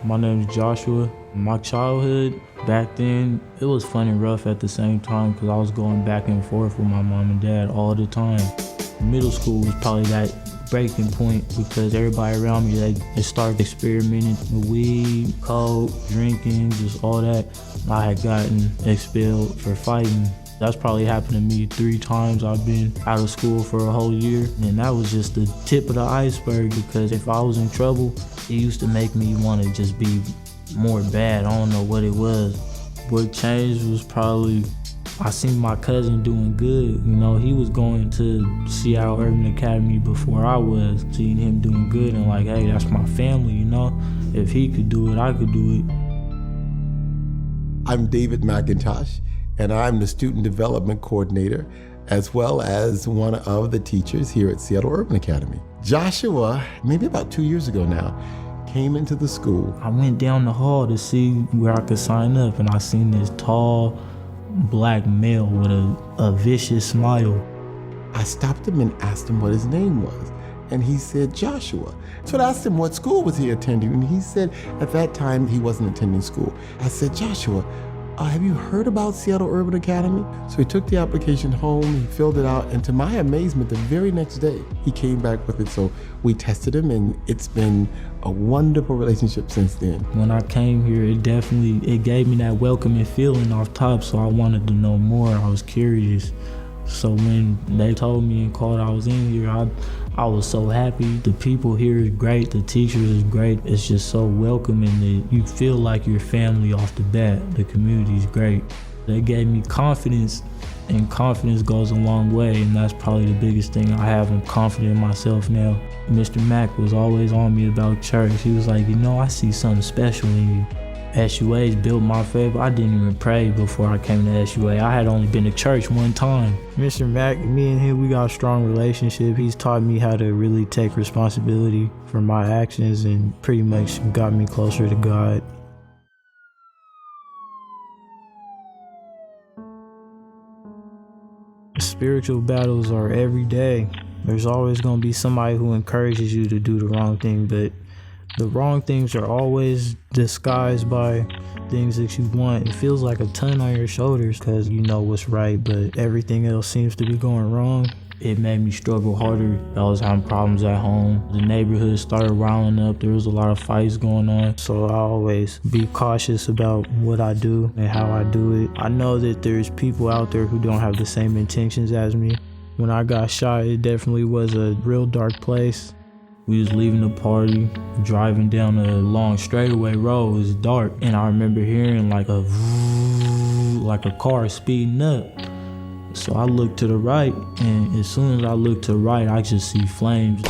My name is Joshua. My childhood, back then, it was fun and rough at the same time because I was going back and forth with my mom and dad all the time. Middle school was probably that breaking point because everybody around me, they started experimenting with weed, coke, drinking, just all that. I had gotten expelled for fighting. That's probably happened to me 3 times. I've been out of school for a whole year, and that was just the tip of the iceberg because if I was in trouble, it used to make me want to just be more bad. I don't know what it was. What changed was probably I seen my cousin doing good. You know, he was going to Seattle Urban Academy before I was. Seeing him doing good and like, hey, that's my family, you know? If he could do it, I could do it. I'm David McIntosh, and I'm the Student Development Coordinator, as well as one of the teachers here at Seattle Urban Academy. Joshua, maybe about 2 years ago now, came into the school. I went down the hall to see where I could sign up, and I seen this tall black male with a vicious smile. I stopped him and asked him what his name was, and he said Joshua. So I asked him what school was he attending, and he said at that time he wasn't attending school. I said, Joshua, have you heard about Seattle Urban Academy? So he took the application home, he filled it out, and to my amazement, the very next day, he came back with it. So we tested him, and it's been a wonderful relationship since then. When I came here, it gave me that welcoming feeling off top, so I wanted to know more. I was curious. So when they told me and called I was in here, I was so happy. The people here is great, the teachers is great. It's just so welcoming that you feel like you're family off the bat. The community is great. They gave me confidence, and confidence goes a long way, and that's probably the biggest thing I have. I'm confident in myself now. Mr. Mack was always on me about church. He was like, you know, I see something special in you. SUA's built my faith. I didn't even pray before I came to SUA. I had only been to church one time. Mr. Mack, me and him, we got a strong relationship. He's taught me how to really take responsibility for my actions and pretty much got me closer to God. Spiritual battles are every day. There's always going to be somebody who encourages you to do the wrong thing, but the wrong things are always disguised by things that you want. It feels like a ton on your shoulders because you know what's right, but everything else seems to be going wrong. It made me struggle harder. I was having problems at home. The neighborhood started riling up. There was a lot of fights going on. So I always be cautious about what I do and how I do it. I know that there's people out there who don't have the same intentions as me. When I got shot, it definitely was a real dark place. We was leaving the party, driving down a long straightaway road. It was dark, and I remember hearing like a car speeding up. So I looked to the right, and as soon as I looked to the right, I just see flames.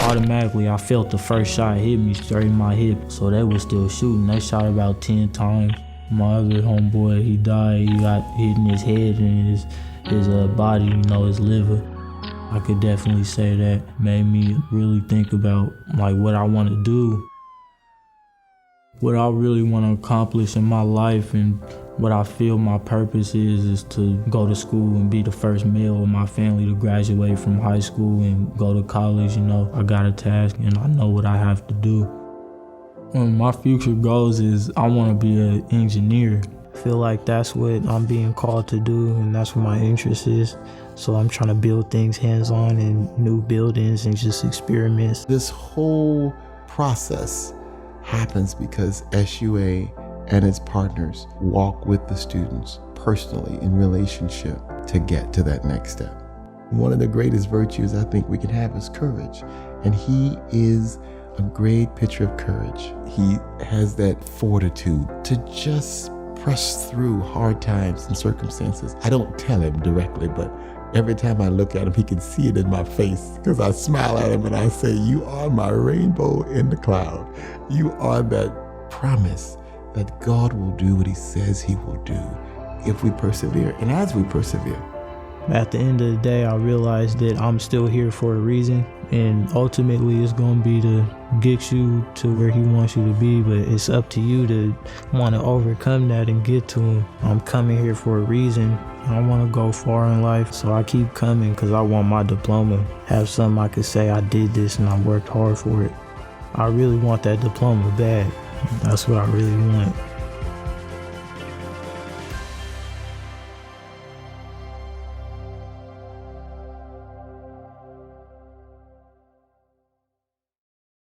Automatically, I felt the first shot hit me straight in my hip. So they was still shooting. They shot about 10 times. My other homeboy, he died. He got hit in his head and his body, you know, his liver. I could definitely say that made me really think about like what I want to do. What I really want to accomplish in my life and what I feel my purpose is to go to school and be the first male in my family to graduate from high school and go to college. You know, I got a task and I know what I have to do. My future goals is I want to be an engineer. I feel like that's what I'm being called to do and that's what my interest is. So I'm trying to build things hands-on in new buildings and just experiments. This whole process happens because SUA and its partners walk with the students personally in relationship to get to that next step. One of the greatest virtues I think we can have is courage. And he is a great picture of courage. He has that fortitude to just press through hard times and circumstances. I don't tell him directly, but every time I look at him, he can see it in my face because I smile at him and I say, you are my rainbow in the cloud. You are that promise that God will do what he says he will do if we persevere and as we persevere. At the end of the day, I realized that I'm still here for a reason, and ultimately it's going to be to get you to where he wants you to be, but it's up to you to want to overcome that and get to him. I'm coming here for a reason. I want to go far in life, so I keep coming because I want my diploma. Have something I could say I did this and I worked hard for it. I really want that diploma bad. That's what I really want.